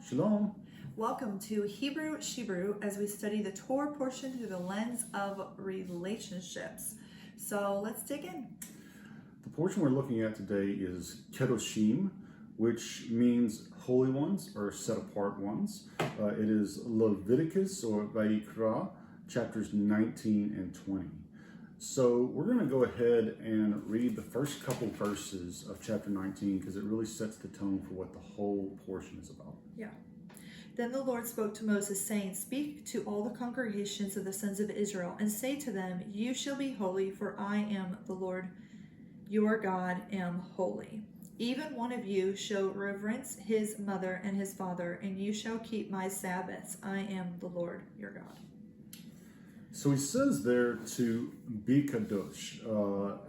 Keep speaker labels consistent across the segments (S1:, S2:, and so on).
S1: Shalom.
S2: Welcome to Hebrew Shebrew as we study the Torah portion through the lens of relationships. So let's dig in.
S1: The portion we're looking at today is Kedoshim, which means holy ones or set apart ones. It is Leviticus or Vayikra, chapters 19 and 20. So we're going to go ahead and read the first couple verses of chapter 19 because it really sets the tone for what the whole portion is about.
S2: Yeah. Then the Lord spoke to Moses, saying, Speak to all the congregations of the sons of Israel, and say to them, You shall be holy, for I am the Lord your God am holy. Even one of you shall reverence his mother and his father, and you shall keep my Sabbaths. I am the Lord your God.
S1: So he says there to be kadosh,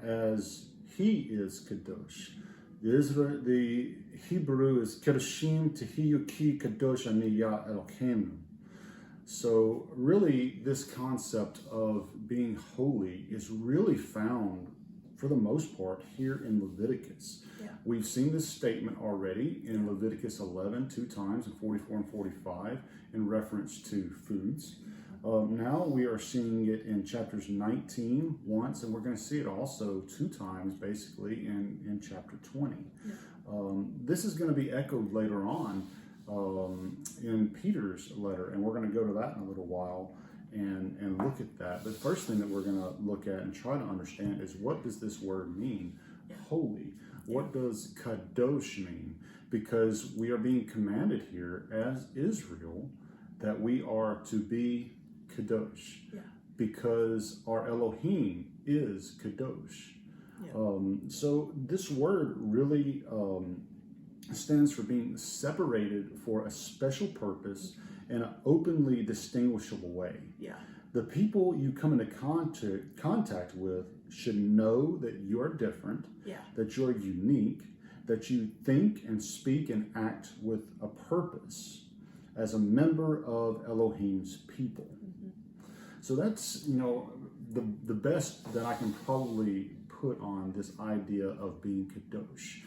S1: as he is kadosh. The Hebrew is kedoshim tehiyuki kadosh ani ya Elokeinu. So really, this concept of being holy is really found, for the most part, here in Leviticus.
S2: Yeah.
S1: We've seen this statement already in Leviticus 11, 2 times, in 44 and 45, in reference to foods. Now we are seeing it in chapters 19 once, and we're going to see it also 2 times, basically, in chapter 20.
S2: Yeah.
S1: This is going to be echoed later on in Peter's letter, and we're going to go to that in a little while and look at that. But the first thing that we're going to look at and try to understand is, what does this word mean, holy? What does kadosh mean? Because we are being commanded here as Israel that we are to be kadosh, because our Elohim is kadosh. So this word really stands for being separated for a special purpose in an openly distinguishable way. The people you come into contact with should know that you are different, that you're unique, that you think and speak and act with a purpose as a member of Elohim's people. So that's, the best that I can probably put on this idea of being kadosh,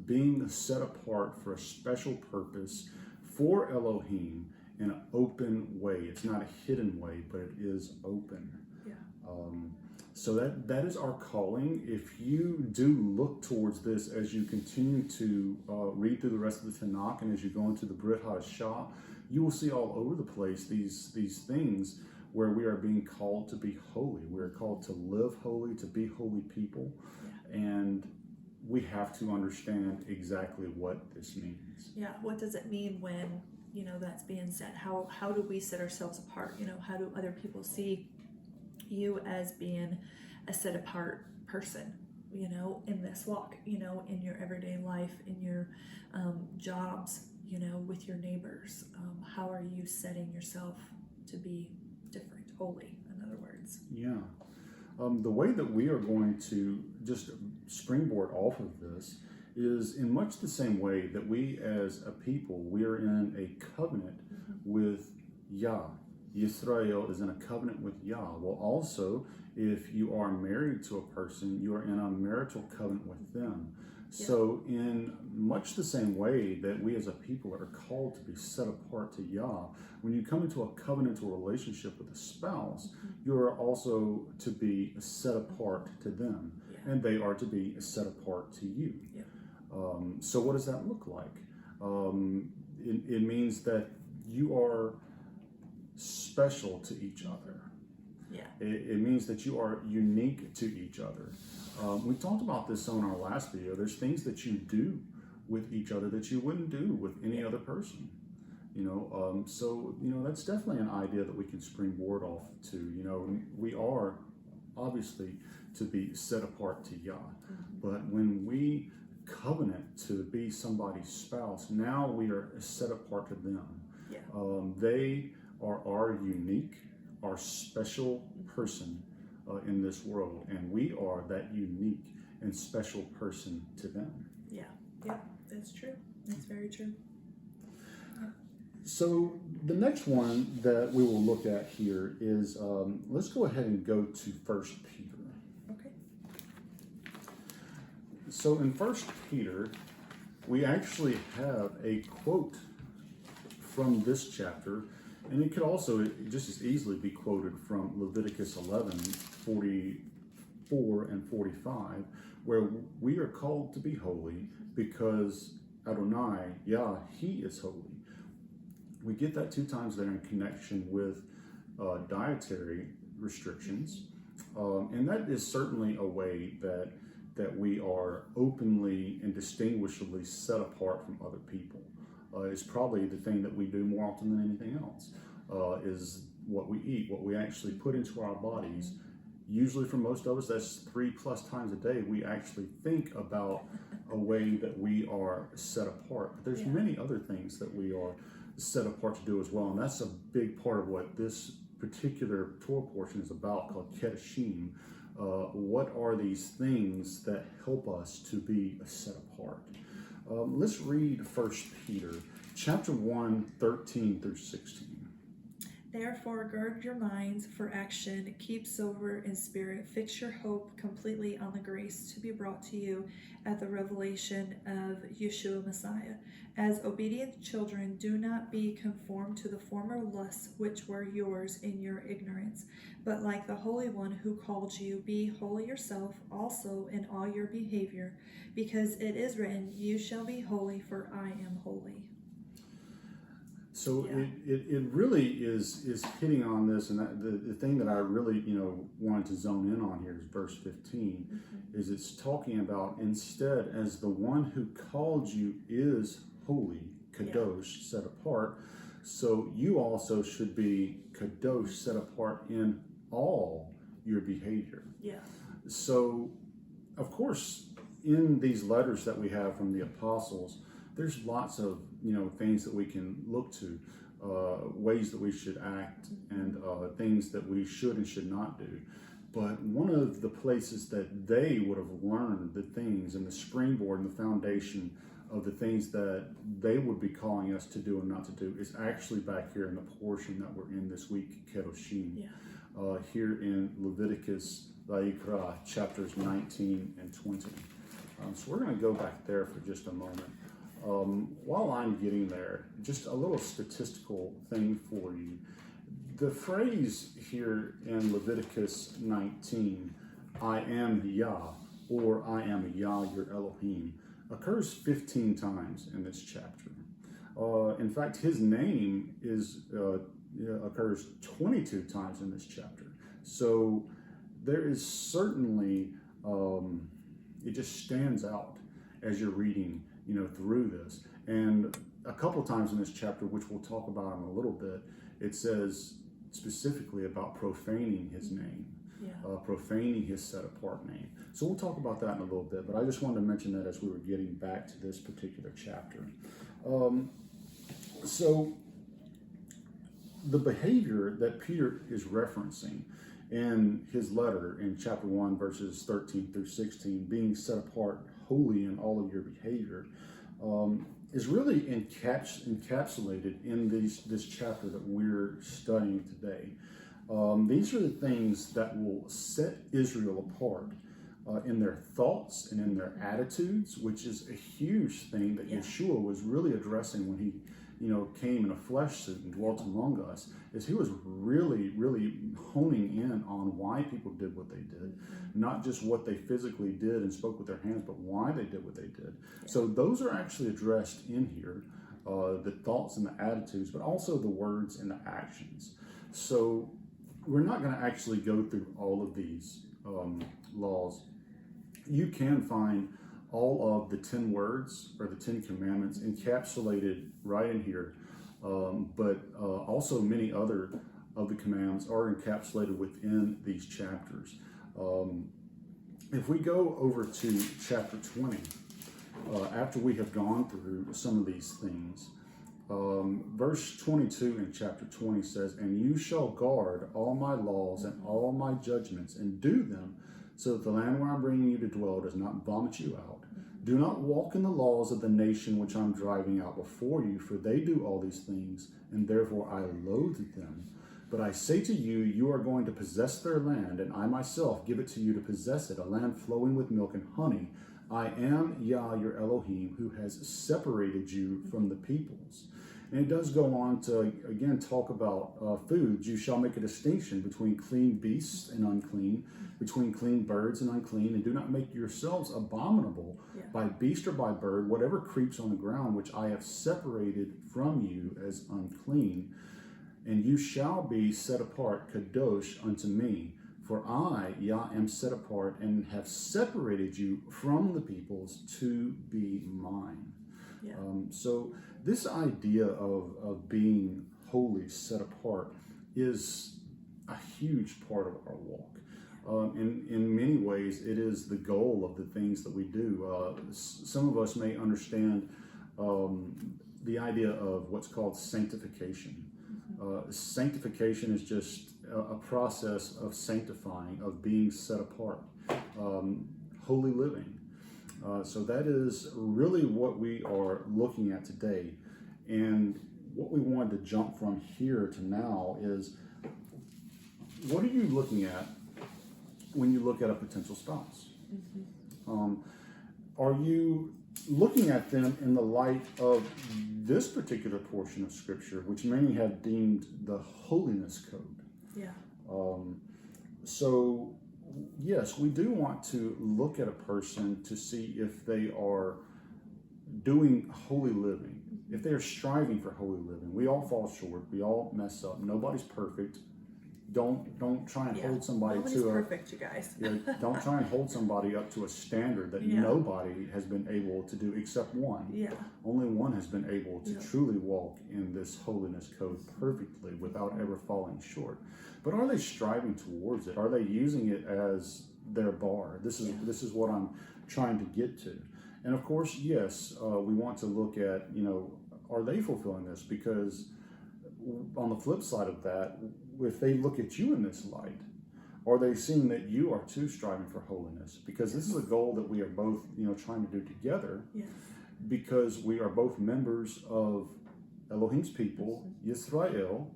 S1: being set apart for a special purpose for Elohim in an open way. It's not a hidden way, but it is open. So that is our calling. If you do look towards this as you continue to read through the rest of the Tanakh, and as you go into the Brit HaShah, you will see all over the place these things where we are being called to be holy. We're called to live holy, to be holy people. And we have to understand exactly what this means.
S2: What does it mean when, that's being said? How do we set ourselves apart? How do other people see you as being a set apart person, in this walk, in your everyday life, in your jobs, with your neighbors? How are you setting yourself to be different, holy, in other words?
S1: The way that we are going to just springboard off of this is in much the same way that we as a people, we are in a covenant with Yah. Yisrael is in a covenant with Yah. Well, also, if you are married to a person, you are in a marital covenant with them. So in much the same way that we as a people are called to be set apart to Yah, when you come into a covenantal relationship with a spouse, you are also to be set apart to them, and they are to be set apart to you. So what does that look like? It means that you are special to each other. It means that you are unique to each other. We talked about this on our last video. There's things that you do with each other that you wouldn't do with any other person. So that's definitely an idea that we can springboard off to. We are obviously to be set apart to Yah, but when we covenant to be somebody's spouse, now we are set apart to them. They are our unique, our special person in this world, and we are that unique and special person to them.
S2: That's true. That's very true.
S1: So the next one that we will look at here is, let's go ahead and go to 1 Peter.
S2: Okay.
S1: So in 1 Peter, we actually have a quote from this chapter, and it could also just as easily be quoted from Leviticus 11:44 and 45, where we are called to be holy because Adonai, Yah, He is holy. We get that 2 times there in connection with dietary restrictions, and that is certainly a way that we are openly and distinguishably set apart from other people. It's probably the thing that we do more often than anything else, is what we eat, what we actually put into our bodies. Usually for most of us, that's 3+ times a day. We actually think about a way that we are set apart. But there's many other things that we are set apart to do as well. And that's a big part of what this particular Torah portion is about, called Kedoshim. What are these things that help us to be set apart? Let's read 1 Peter chapter 1, 13 through 16.
S2: Therefore, gird your minds for action, keep sober in spirit, fix your hope completely on the grace to be brought to you at the revelation of Yeshua Messiah. As obedient children, do not be conformed to the former lusts which were yours in your ignorance, but like the Holy One who called you, be holy yourself also in all your behavior, because it is written, you shall be holy, for I am holy.
S1: So it really is hitting on this, and the thing that I really wanted to zone in on here is verse 15, is it's talking about, instead, as the one who called you is holy, kadosh, set apart, so you also should be kadosh, set apart in all your behavior. Yeah. So, of course, in these letters that we have from the apostles, there's lots of things that we can look to, ways that we should act, and things that we should and should not do. But one of the places that they would have learned the things, and the springboard and the foundation of the things that they would be calling us to do and not to do, is actually back here in the portion that we're in this week, Kedoshim. Yeah. Here in Leviticus, Vayikra, chapters 19 and 20. So we're going to go back there for just a moment. While I'm getting there, just a little statistical thing for you. The phrase here in Leviticus 19, I am Yah, or I am Yah, your Elohim, occurs 15 times in this chapter. In fact, his name occurs 22 times in this chapter. So there is certainly, it just stands out as you're reading through this. And a couple times in this chapter, which we'll talk about in a little bit, it says specifically about profaning his name, profaning his set-apart name. So we'll talk about that in a little bit, but I just wanted to mention that as we were getting back to this particular chapter. So the behavior that Peter is referencing in his letter in chapter 1, verses 13 through 16, being set apart holy in all of your behavior, is really encapsulated in this chapter that we're studying today. These are the things that will set Israel apart in their thoughts and in their attitudes, which is a huge thing that Yeshua was really addressing when he came in a flesh suit and dwelt among us, is he was really, really honing in on why people did what they did, not just what they physically did and spoke with their hands, but why they did what they did. So those are actually addressed in here, the thoughts and the attitudes, but also the words and the actions. So we're not going to actually go through all of these laws. You can find all of the 10 words or the 10 commandments encapsulated right in here, but also many other of the commands are encapsulated within these chapters. If we go over to chapter 20, after we have gone through some of these things, verse 22 in chapter 20 says, "And you shall guard all my laws and all my judgments and do them, so that the land where I'm bringing you to dwell does not vomit you out. Do not walk in the laws of the nation which I'm driving out before you, for they do all these things, and therefore I loathe them. But I say to you, you are going to possess their land, and I myself give it to you to possess it, a land flowing with milk and honey. I am Yah, your Elohim, who has separated you from the peoples." And it does go on to, again, talk about foods. You shall make a distinction between clean beasts and unclean, between clean birds and unclean, and do not make yourselves abominable by beast or by bird, whatever creeps on the ground, which I have separated from you as unclean. And you shall be set apart, kadosh, unto me. For I, Yah, am set apart and have separated you from the peoples to be mine.
S2: Yeah.
S1: So this idea of being holy, set apart, is a huge part of our walk. In many ways, it is the goal of the things that we do. Some of us may understand the idea of what's called sanctification. Sanctification is just a process of sanctifying, of being set apart, holy living. So that is really what we are looking at today. And what we wanted to jump from here to now is, what are you looking at when you look at a potential spouse? Are you looking at them in the light of this particular portion of Scripture, which many have deemed the holiness code?
S2: Yeah.
S1: So, yes, we do want to look at a person to see if they are doing holy living, if they are striving for holy living. We all fall short. We all mess up. Nobody's perfect. Don't try and hold somebody
S2: Nobody's
S1: to
S2: perfect, you guys.
S1: don't try and hold somebody up to a standard that nobody has been able to do except one.
S2: Yeah.
S1: Only one has been able to truly walk in this holiness code perfectly without ever falling short. But are they striving towards it? Are they using it as their bar? This is what I'm trying to get to. And of course, yes, we want to look at, are they fulfilling this? Because on the flip side of that, if they look at you in this light, are they seeing that you are too striving for holiness? Because this is a goal that we are both, trying to do together. Yes. Because we are both members of Elohim's people, Yisrael,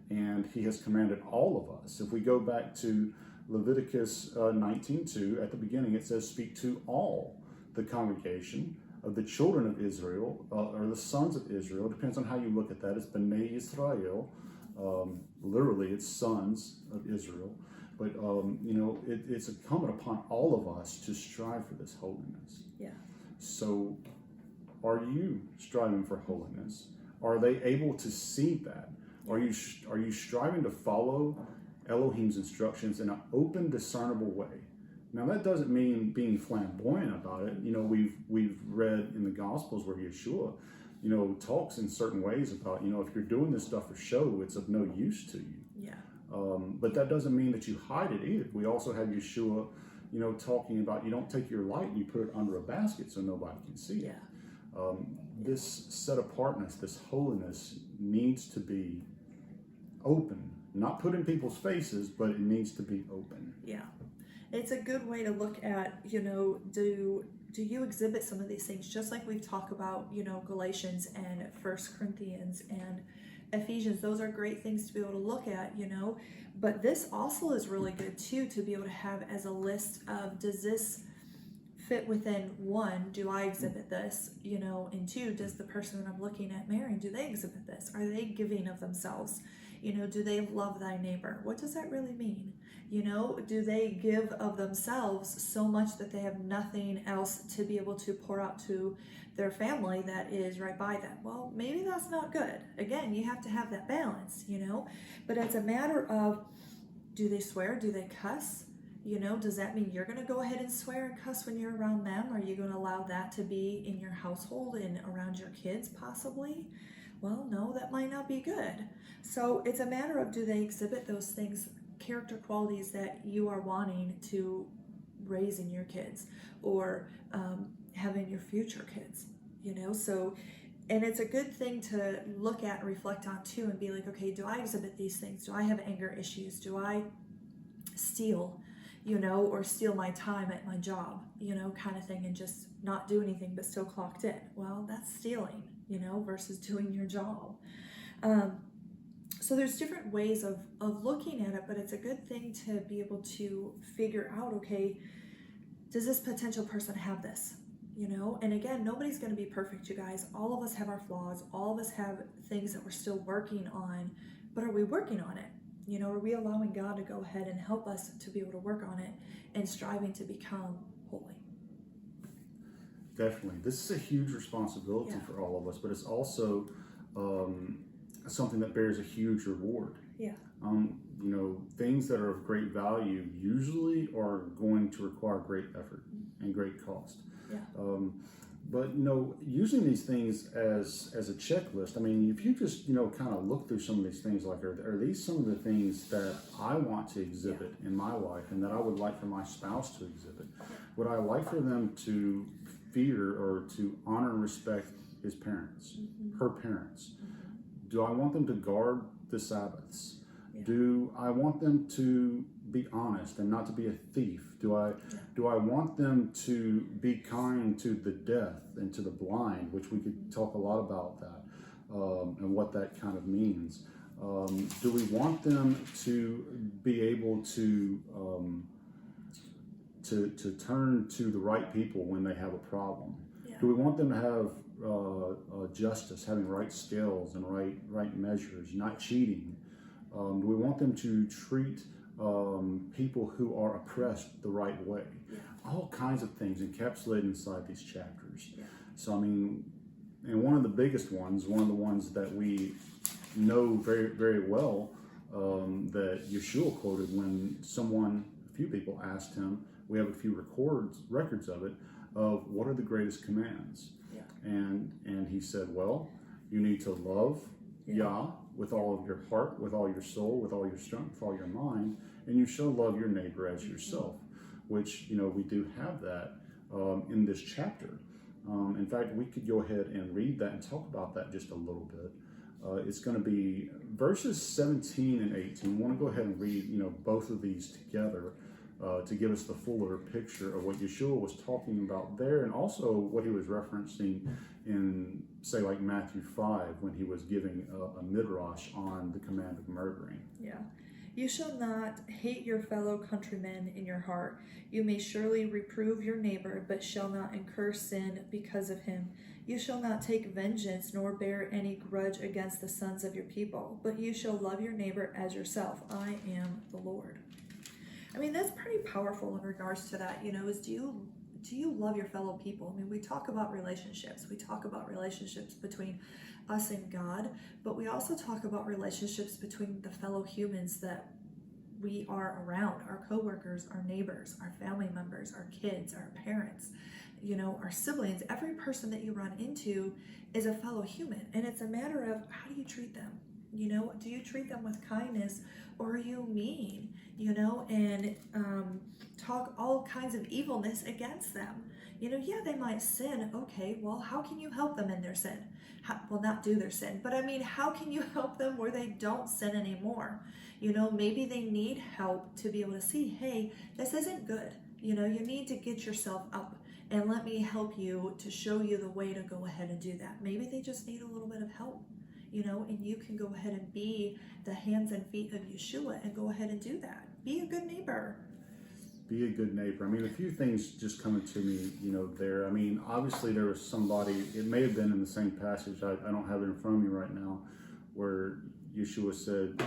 S1: and He has commanded all of us. If we go back to Leviticus 19:2, at the beginning it says, "Speak to all the congregation of the children of Israel," or the sons of Israel. Depends on how you look at that. It's Bnei Yisrael. Literally, it's sons of Israel. But, it's incumbent upon all of us to strive for this holiness.
S2: Yeah.
S1: So, are you striving for holiness? Are they able to see that? Are you striving to follow Elohim's instructions in an open, discernible way? Now, that doesn't mean being flamboyant about it. We've read in the Gospels where Yeshua, talks in certain ways about, if you're doing this stuff for show, it's of no use to you.
S2: Yeah.
S1: But that doesn't mean that you hide it either. We also have Yeshua, talking about you don't take your light and you put it under a basket so nobody can see it. This set apartness, this holiness needs to be open, not put in people's faces, but it needs to be open.
S2: Yeah. It's a good way to look at, do you exhibit some of these things, just like we've talked about, Galatians and 1 Corinthians and Ephesians. Those are great things to be able to look at, but this also is really good too, to be able to have as a list of, does this fit within, one, do I exhibit this, and two, does the person that I'm looking at marrying, do they exhibit this? Are they giving of themselves? Do they love thy neighbor? What does that really mean? Do they give of themselves so much that they have nothing else to be able to pour out to their family that is right by them? Well, maybe that's not good. Again, you have to have that balance, but it's a matter of, do they swear? Do they cuss? Does that mean you're going to go ahead and swear and cuss when you're around them? Are you going to allow that to be in your household and around your kids possibly? Well, no, that might not be good. So it's a matter of, do they exhibit those things, character qualities that you are wanting to raise in your kids or have in your future kids, So, and it's a good thing to look at and reflect on too and be like, okay, do I exhibit these things? Do I have anger issues? Do I steal, or steal my time at my job, kind of thing, and just not do anything but still clocked in? Well, that's stealing, versus doing your job. So there's different ways of looking at it, but it's a good thing to be able to figure out, okay, does this potential person have this? you know. And again, nobody's going to be perfect, you guys. All of us have our flaws. All of us have things that we're still working on, but are we working on it? You know, are we allowing God to go ahead and help us to be able to work on it and striving to become holy?
S1: Definitely. This is a huge responsibility
S2: Yeah.
S1: for all of us, but it's also something that bears a huge reward.
S2: Yeah.
S1: You know, things that are of great value usually are going to require great effort and great cost.
S2: Yeah.
S1: But, you know, using these things as a checklist, I mean, if you just, you know, kind of look through some of these things, like, are these some of the things that I want to exhibit in my life and that I would like for my spouse to exhibit? Would I like for them to fear or to honor and respect his parents, her parents? Do I want them to guard the Sabbaths? Do I want them to be honest and not to be a thief? Do I want them to be kind to the deaf and to the blind, which we could talk a lot about that and what that kind of means. Do we want them to be able to turn to the right people when they have a problem?
S2: Yeah.
S1: Do we want them to have justice, having right scales and right measures, not cheating? Do we want them to treat people who are oppressed the right way?
S2: Yeah.
S1: All kinds of things encapsulated inside these chapters.
S2: Yeah.
S1: So, I mean, and one of the biggest ones, one of the ones that we know very, very well, that Yeshua quoted when a few people asked him, we have a few records of it, of what are the greatest commands?
S2: Yeah.
S1: And he said, well, you need to love Yah with all of your heart, with all your soul, with all your strength, with all your mind, and you shall love your neighbor as yourself, which, you know, we do have that in this chapter. In fact, we could go ahead and read that and talk about that just a little bit. It's going to be verses 17 and 18. I want to go ahead and read, you know, both of these together to give us the fuller picture of what Yeshua was talking about there, and also what he was referencing in, say, like Matthew 5, when he was giving a midrash on the command of murdering.
S2: Yeah. You shall not hate your fellow countrymen in your heart. You may surely reprove your neighbor, but shall not incur sin because of him. You shall not take vengeance, nor bear any grudge against the sons of your people, but you shall love your neighbor as yourself. I am the Lord. I mean, that's pretty powerful in regards to that, you know, is do you love your fellow people? I mean, we talk about relationships. We talk about relationships between us and God, but we also talk about relationships between the fellow humans that we are around, our coworkers, our neighbors, our family members, our kids, our parents, you know, our siblings. Every person that you run into is a fellow human, and it's a matter of how do you treat them? You know, do you treat them with kindness, or are you mean, you know, and talk all kinds of evilness against them? You know, yeah, they might sin. Okay, well, how can you help them in their sin? Well, not do their sin, but I mean, how can you help them where they don't sin anymore? You know, maybe they need help to be able to see, hey, this isn't good. You know, you need to get yourself up, and let me help you to show you the way to go ahead and do that. Maybe they just need a little bit of help. You know, and you can go ahead and be the hands and feet of Yeshua and go ahead and do that. Be a good neighbor.
S1: Be a good neighbor. I mean, a few things just coming to me, you know, there. I mean, obviously there was somebody, it may have been in the same passage, I don't have it in front of me right now, where Yeshua said,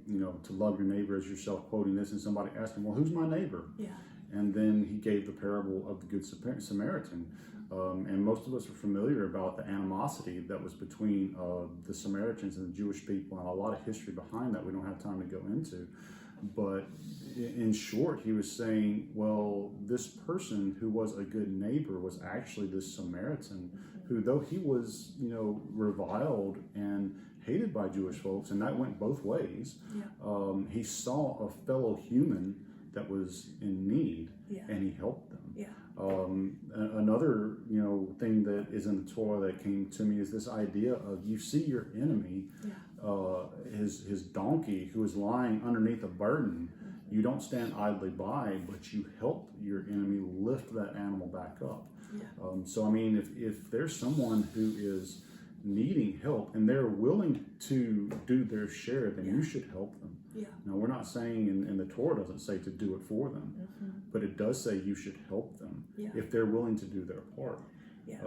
S1: you know, to love your neighbor as yourself, quoting this, and somebody asked him, well, who's my neighbor?
S2: Yeah.
S1: And then he gave the parable of the Good Samaritan. And most of us are familiar about the animosity that was between the Samaritans and the Jewish people, and a lot of history behind that we don't have time to go into. But in short, he was saying, well, this person who was a good neighbor was actually this Samaritan who, though he was, you know, reviled and hated by Jewish folks, and that went both ways, he saw a fellow human that was in need, and he helped them.
S2: Yeah.
S1: Another, you know, thing that is in the Torah that came to me is this idea of you see your enemy, his donkey who is lying underneath a burden. You don't stand idly by, but you help your enemy lift that animal back up. So I mean, if there's someone who is needing help and they're willing to do their share, then
S2: Yeah.
S1: you should help them.
S2: Yeah.
S1: Now, we're not saying, and the Torah doesn't say to do it for them, but it does say you should help them
S2: Yeah.
S1: if they're willing to do their part.
S2: Yeah.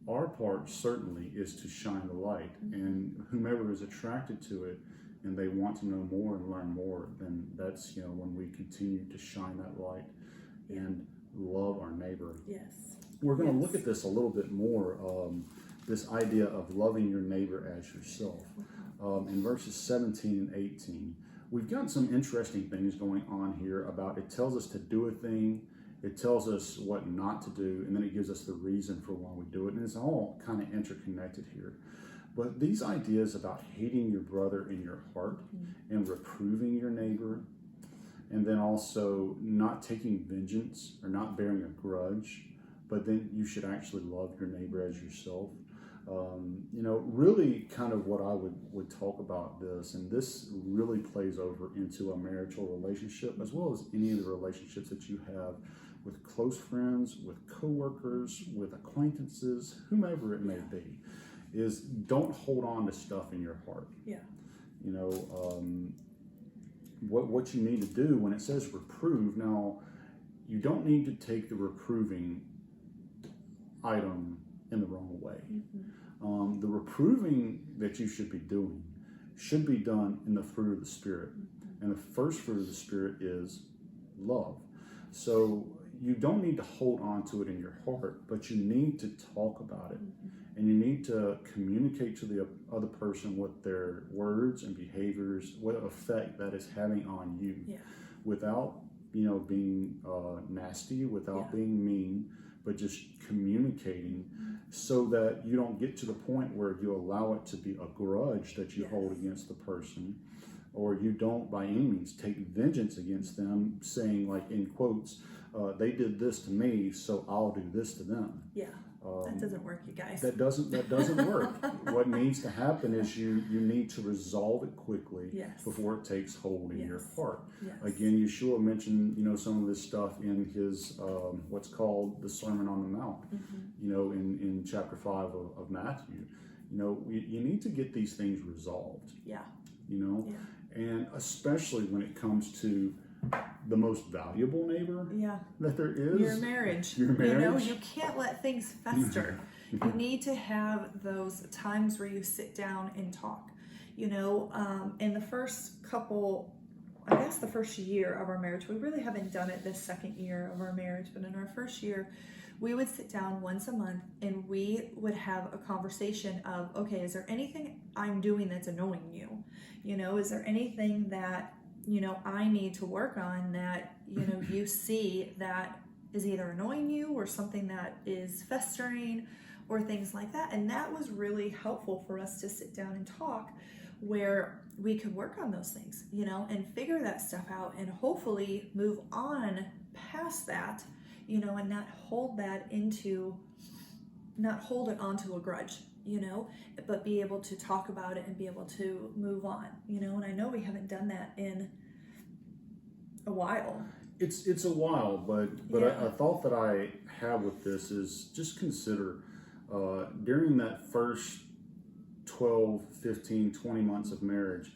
S1: Our part certainly is to shine the light, and whomever is attracted to it and they want to know more and learn more, then that's, when we continue to shine that light and love our neighbor.
S2: Yes.
S1: We're going to look at this a little bit more, this idea of loving your neighbor as yourself. In verses 17 and 18, we've got some interesting things going on here about it tells us to do a thing, it tells us what not to do, and then it gives us the reason for why we do it, and it's all kind of interconnected here. But these ideas about hating your brother in your heart and reproving your neighbor, and then also not taking vengeance or not bearing a grudge, but then you should actually love your neighbor as yourself. Really kind of what I would talk about this, and this really plays over into a marital relationship as well as any of the relationships that you have with close friends, with coworkers, with acquaintances, whomever it may be, is don't hold on to stuff in your heart.
S2: Yeah.
S1: What you need to do when it says reprove, now you don't need to take the reproving item in the wrong way. The reproving that you should be doing should be done in the fruit of the Spirit. And the first fruit of the Spirit is love. So you don't need to hold on to it in your heart, but you need to talk about it. And you need to communicate to the other person what their words and behaviors, what effect that is having on you, without, being nasty, without being mean, but just communicating so that you don't get to the point where you allow it to be a grudge that you hold against the person, or you don't by any means take vengeance against them, saying, like in quotes, they did this to me, so I'll do this to them.
S2: Yeah. That doesn't work, you guys.
S1: That doesn't work. What needs to happen is you need to resolve it quickly before it takes hold in your heart.
S2: Yes.
S1: Again, Yeshua mentioned some of this stuff in his what's called the Sermon on the Mount. In chapter 5 of Matthew. You need to get these things resolved.
S2: Yeah.
S1: And especially when it comes to the most valuable neighbor that there is.
S2: Your marriage. You can't let things fester. You need to have those times where you sit down and talk. In the first couple, I guess the first year of our marriage, we really haven't done it this second year of our marriage, but in our first year, we would sit down once a month and we would have a conversation of, okay, is there anything I'm doing that's annoying you? Is there anything that I need to work on that, you see that is either annoying you or something that is festering or things like that. And that was really helpful for us to sit down and talk where we could work on those things, and figure that stuff out and hopefully move on past that, and not hold it onto a grudge, but be able to talk about it and be able to move on, and I know we haven't done that in a while.
S1: It's a while, but a thought that I have with this is just consider during that first 12, 15, 20 months of marriage,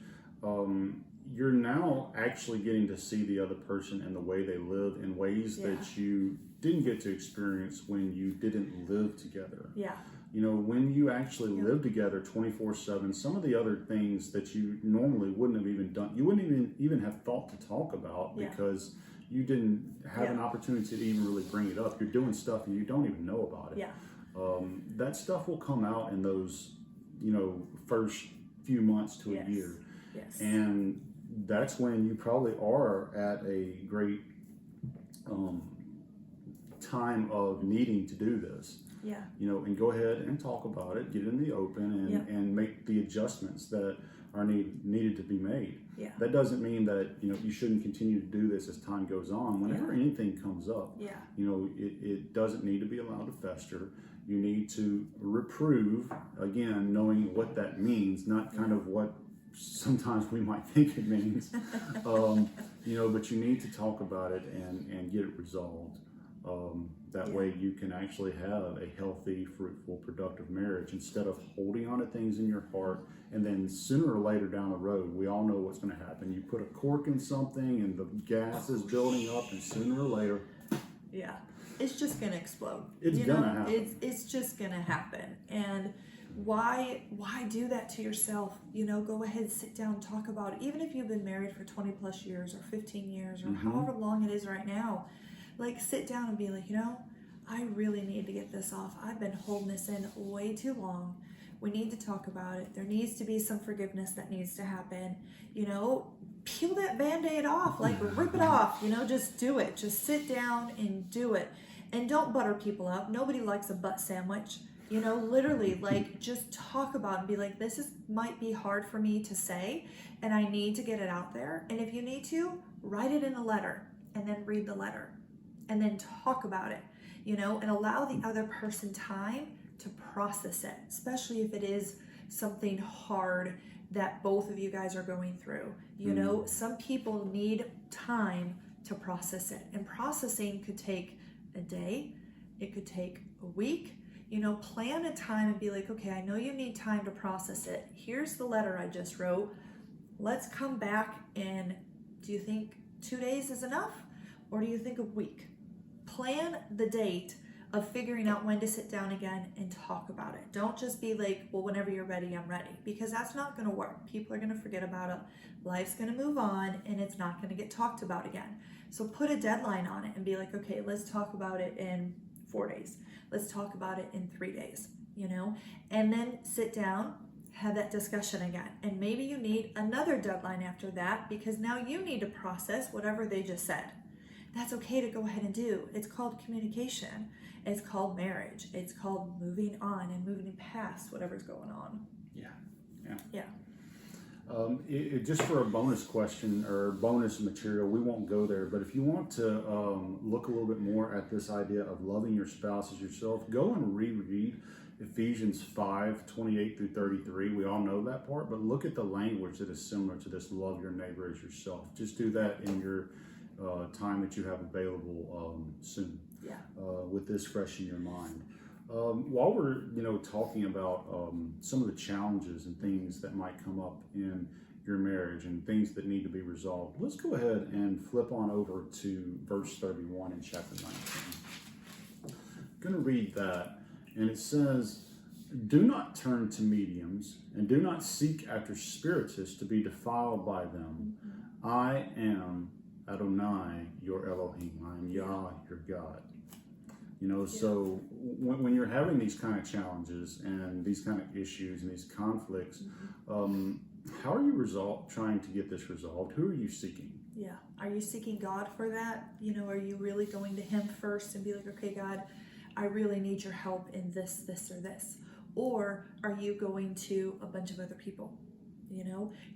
S1: you're now actually getting to see the other person and the way they live in ways that you didn't get to experience when you didn't live together.
S2: Yeah.
S1: When you actually live together 24/7, some of the other things that you normally wouldn't have even done, you wouldn't even have thought to talk about because you didn't have an opportunity to even really bring it up. You're doing stuff and you don't even know about it.
S2: Yeah.
S1: That stuff will come out in those, first few months to a year.
S2: Yes.
S1: And that's when you probably are at a great time of needing to do this.
S2: Yeah.
S1: And go ahead and talk about it, get it in the open, and make the adjustments that are needed to be made.
S2: Yeah.
S1: That doesn't mean that you shouldn't continue to do this as time goes on. Whenever anything comes up, it doesn't need to be allowed to fester. You need to reprove, again, knowing what that means, not kind of what sometimes we might think it means. But you need to talk about it and get it resolved. That way you can actually have a healthy, fruitful, productive marriage instead of holding on to things in your heart. And then sooner or later down the road, we all know what's going to happen. You put a cork in something and the gas is building up, and sooner or later,
S2: yeah, it's just going to explode.
S1: It's going to happen.
S2: It's just going to happen. And why do that to yourself? Go ahead, sit down, talk about it. Even if you've been married for 20 plus years or 15 years or however long it is right now, like sit down and be like, I really need to get this off. I've been holding this in way too long. We need to talk about it. There needs to be some forgiveness that needs to happen. Peel that Band-Aid off, like rip it off, just do it. Just sit down and do it. And don't butter people up. Nobody likes a butt sandwich. Literally, like, just talk about it and be like, might be hard for me to say, and I need to get it out there. And if you need to, write it in a letter and then read the letter and then talk about it, and allow the other person time to process it, especially if it is something hard that both of you guys are going through. Some people need time to process it, and processing could take a day, it could take a week. Plan a time and be like, okay, I know you need time to process it. Here's the letter I just wrote. Let's come back in, do you think 2 days is enough? Or do you think a week? Plan the date of figuring out when to sit down again and talk about it. Don't just be like, well, whenever you're ready, I'm ready. Because that's not going to work. People are going to forget about it. Life's going to move on, and it's not going to get talked about again. So put a deadline on it and be like, okay, let's talk about it in 4 days. Let's talk about it in 3 days, and then sit down, have that discussion again. And maybe you need another deadline after that, because now you need to process whatever they just said. That's okay to go ahead and do. It's called communication. It's called marriage. It's called moving on and moving past whatever's going on. Yeah.
S1: Just for a bonus question or bonus material, we won't go there, but if you want to look a little bit more at this idea of loving your spouse as yourself, go and reread Ephesians 5:28 through 33. We all know that part, but look at the language that is similar to this: love your neighbor as yourself. Just do that in your time that you have available soon, with this fresh in your mind. While we're talking about some of the challenges and things that might come up in your marriage and things that need to be resolved, let's go ahead and flip on over to verse 31 in chapter 19. I'm going to read that, and it says, "Do not turn to mediums, and do not seek after spiritists to be defiled by them. I am Adonai, your Elohim. I am Yah, your God." So when you're having these kind of challenges and these kind of issues and these conflicts, how are you trying to get this resolved? Who are you seeking?
S2: Yeah. Are you seeking God for that? Are you really going to Him first and be like, okay, God, I really need your help in this, this, or this? Or are you going to a bunch of other people?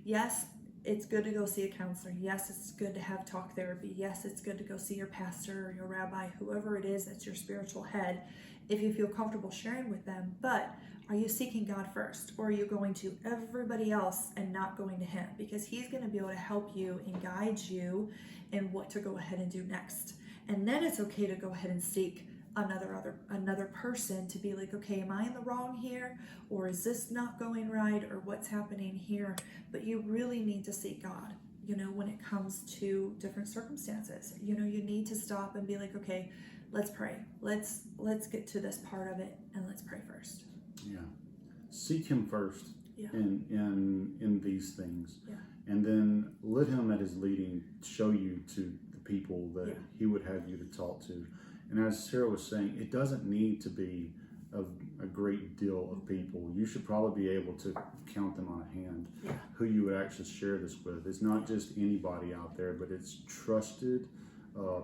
S2: Yes, it's good to go see a counselor. Yes, it's good to have talk therapy. Yes, it's good to go see your pastor or your rabbi, whoever it is that's your spiritual head, if you feel comfortable sharing with them. But are you seeking God first? Or are you going to everybody else and not going to Him? Because He's going to be able to help you and guide you in what to go ahead and do next. And then it's okay to go ahead and seek another person to be like, okay, am I in the wrong here? Or is this not going right? Or what's happening here? But you really need to seek God, when it comes to different circumstances. You need to stop and be like, okay, let's pray. Let's get to this part of it, and let's pray first.
S1: Yeah. Seek Him first in these things.
S2: Yeah.
S1: And then let Him at His leading show you to the people that He would have you to talk to. And as Sarah was saying, it doesn't need to be a great deal of people. You should probably be able to count them on a hand who you would actually share this with. It's not just anybody out there, but it's trusted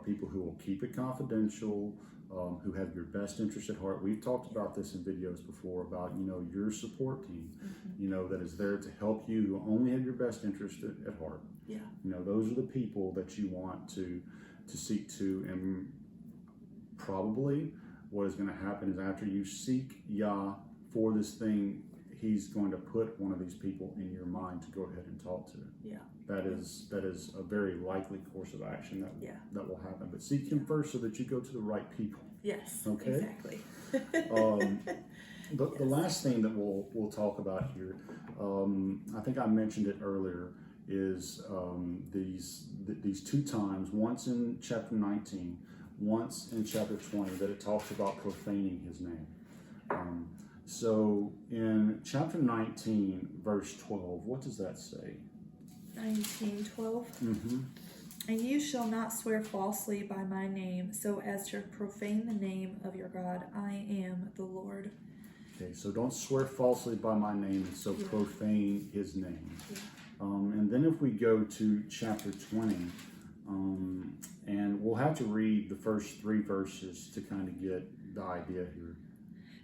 S1: people who will keep it confidential, who have your best interest at heart. We've talked about this in videos before about, your support team, that is there to help you, who only have your best interest at heart.
S2: Yeah.
S1: Those are the people that you want to seek to. And probably what is going to happen is after you seek Yah for this thing, he's going to put one of these people in your mind to go ahead and talk to.
S2: Yeah.
S1: That is a very likely course of action that will happen. But seek him first so that you go to the right people.
S2: Yes.
S1: Okay.
S2: Exactly.
S1: The last thing that we'll talk about here, I think I mentioned it earlier, is these two times, once in chapter 19, once in chapter 20, that it talks about profaning his name. So in chapter 19, verse 12, what does that say?
S2: 19:12.
S1: Mm-hmm.
S2: And you shall not swear falsely by my name, so as to profane the name of your God. I am the Lord.
S1: Okay, so don't swear falsely by my name, and so profane his name.
S2: Yeah.
S1: And then if we go to chapter 20, and we'll have to read the first 3 verses to kind of get the idea here.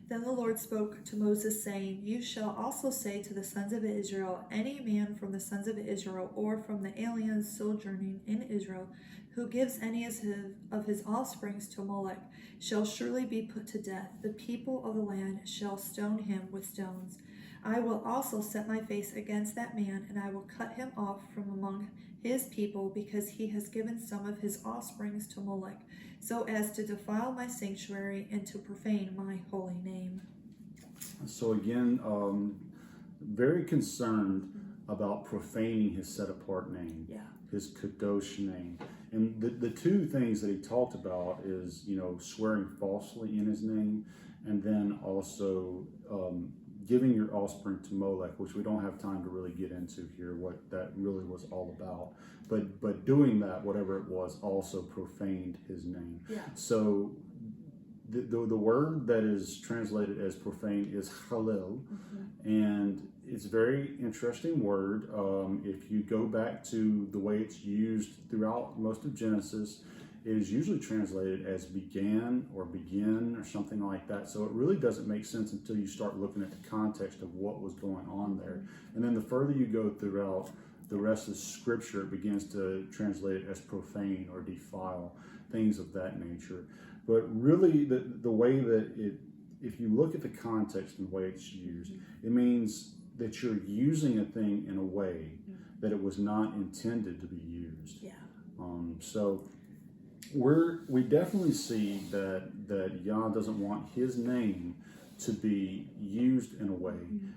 S2: Then the Lord spoke to Moses, saying, You shall also say to the sons of Israel, any man from the sons of Israel, or from the aliens sojourning in Israel, who gives any of his offsprings to Molech, shall surely be put to death. The people of the land shall stone him with stones. I will also set my face against that man, and I will cut him off from among his people, because he has given some of his offsprings to Molech, so as to defile my sanctuary and to profane my holy name.
S1: So again, very concerned about profaning his set-apart name, his kadosh name. And the 2 things that he talked about is, swearing falsely in his name, and then also giving your offspring to Molech, which we don't have time to really get into here, what that really was all about. But doing that, whatever it was, also profaned his name.
S2: Yeah.
S1: So the word that is translated as profane is halil, and it's a very interesting word. If you go back to the way it's used throughout most of Genesis, it is usually translated as began or begin or something like that. So it really doesn't make sense until you start looking at the context of what was going on there. And then the further you go throughout the rest of Scripture, it begins to translate it as profane or defile, things of that nature. But really, the way that if you look at the context and the way it's used, it means that you're using a thing in a way that it was not intended to be used.
S2: Yeah.
S1: So we definitely see that Yah doesn't want his name to be used in a way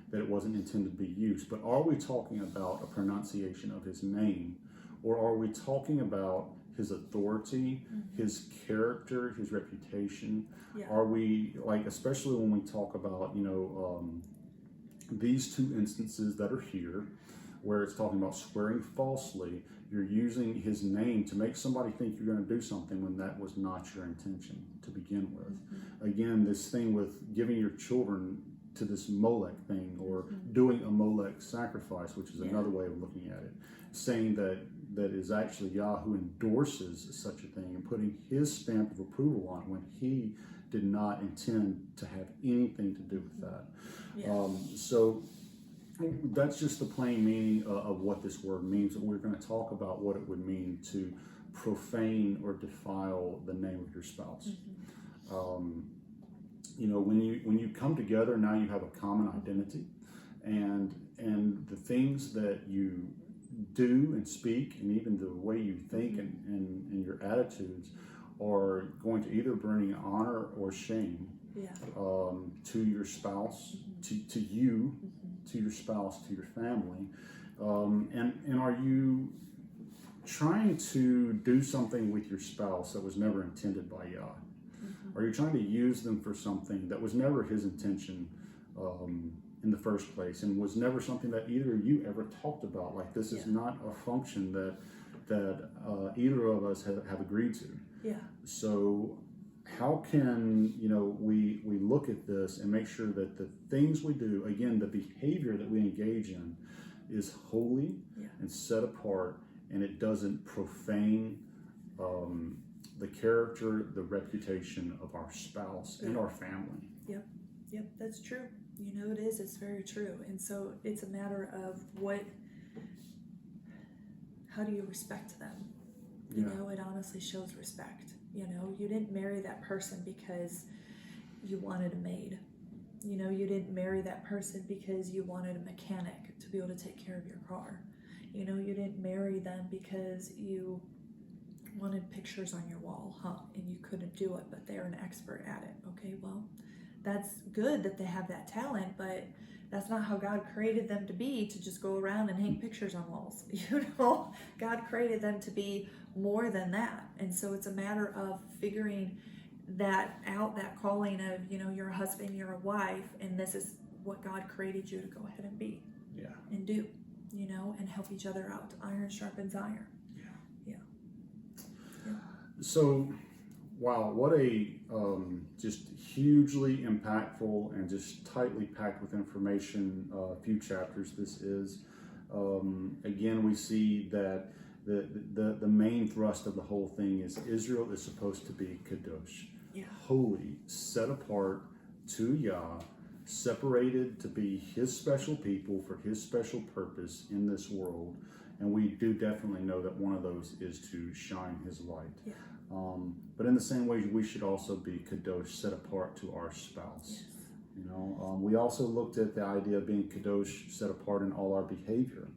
S1: that it wasn't intended to be used. But are we talking about a pronunciation of his name, or are we talking about his authority, his character, his reputation?
S2: Yeah.
S1: Are we, like, especially when we talk about, these 2 instances that are here, where it's talking about swearing falsely, you're using his name to make somebody think you're going to do something when that was not your intention to begin with. Again, this thing with giving your children to this Molech thing, or doing a Molech sacrifice, which is another way of looking at it, saying that is actually Yah who endorses such a thing and putting his stamp of approval on when he did not intend to have anything to do with that. So that's just the plain meaning of what this word means. And we're going to talk about what it would mean to profane or defile the name of your spouse. When you come together, now you have a common identity, and the things that you do and speak, and even the way you think and your attitudes, are going to either bring honor or shame to your spouse, to you, to your spouse, to your family. And are you trying to do something with your spouse that was never intended by Yah? Are you trying to use them for something that was never his intention in the first place, and was never something that either of you ever talked about? Like, this is not a function that either of us have agreed to.
S2: Yeah.
S1: So how can we look at this and make sure that the things we do, again, the behavior that we engage in, is holy and set apart, and it doesn't profane the character, the reputation of our spouse and our family?
S2: Yep, that's true. It is. It's very true. And so it's a matter of how do you respect them? It honestly shows respect. You didn't marry that person because you wanted a maid. You know, you didn't marry that person because you wanted a mechanic to be able to take care of your car. You know, you didn't marry them because you wanted pictures on your wall, and you couldn't do it, but they're an expert at it. Okay, well, that's good that they have that talent, but that's not how God created them to be, to just go around and hang pictures on walls. You know, God created them to be more than that. And so it's a matter of figuring that out, that calling of, you know, you're a husband, you're a wife, and this is what God created you to go ahead and be.
S1: Yeah.
S2: And do, you know, and help each other out. Iron sharpens iron. Yeah.
S1: So, wow, what a just hugely impactful and just tightly packed with information few chapters this is. Again, we see that the main thrust of the whole thing is Israel is supposed to be kadosh, holy, set apart to Yah, separated to be His special people for His special purpose in this world. And we do definitely know that one of those is to shine His light.
S2: Yeah.
S1: But in the same way, we should also be kadosh, set apart to our spouse.
S2: Yes.
S1: You know, we also looked at the idea of being kadosh, set apart in all our behavior.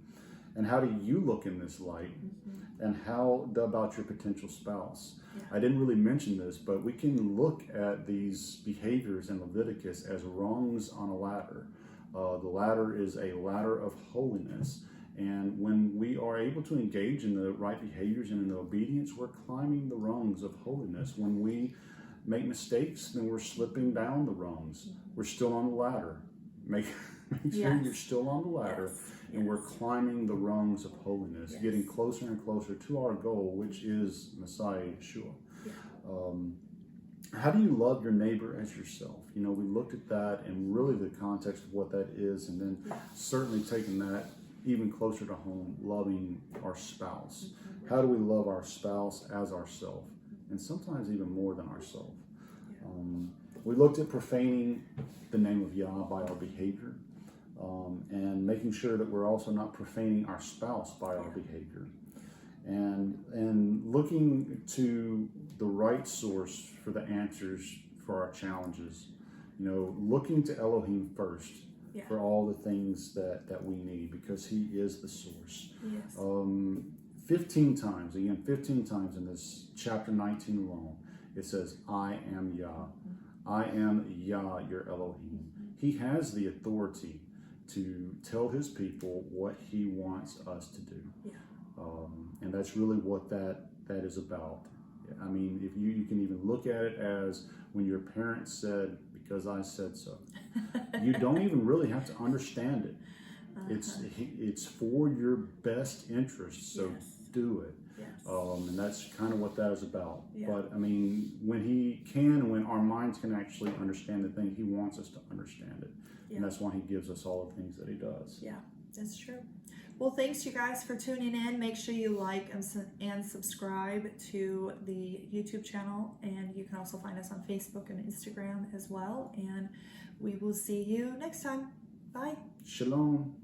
S1: And how do you look in this light?
S2: Mm-hmm.
S1: And how about your potential spouse?
S2: Yeah.
S1: I didn't really mention this, but we can look at these behaviors in Leviticus as rungs on a ladder. The ladder is a ladder of holiness. And when we are able to engage in the right behaviors and in the obedience, we're climbing the rungs of holiness. When we make mistakes, then we're slipping down the rungs. We're still on the ladder. Make sure you're still on the ladder.
S2: Yes.
S1: And we're climbing the rungs of holiness, getting closer and closer to our goal, which is Messiah Yeshua. How do you love your neighbor as yourself? You know, we looked at that and really the context of what that is, and then certainly taking that even closer to home, loving our spouse. How do we love our spouse as ourselves? And sometimes even more than ourselves. We looked at profaning the name of Yah by our behavior, and making sure that we're also not profaning our spouse by our behavior. And looking to the right source for the answers for our challenges. You know, looking to Elohim first. For all the things that we need, because He is the source. 15 times in this chapter 19 alone, it says, I am Yah. I am Yah, your Elohim. He has the authority to tell His people what He wants us to do. And that's really what that is about. I mean, if you can even look at it as when your parents said, because I said so. You don't even really have to understand it. It's for your best interest, so do it. And that's kind of what that is about. But I mean, when He can, and when our minds can actually understand the thing, He wants us to understand it. And that's why He gives us all the things that He does.
S2: Yeah, that's true. Well, thanks you guys for tuning in. Make sure you like and subscribe to the YouTube channel. And you can also find us on Facebook and Instagram as well. And we will see you next time. Bye.
S1: Shalom.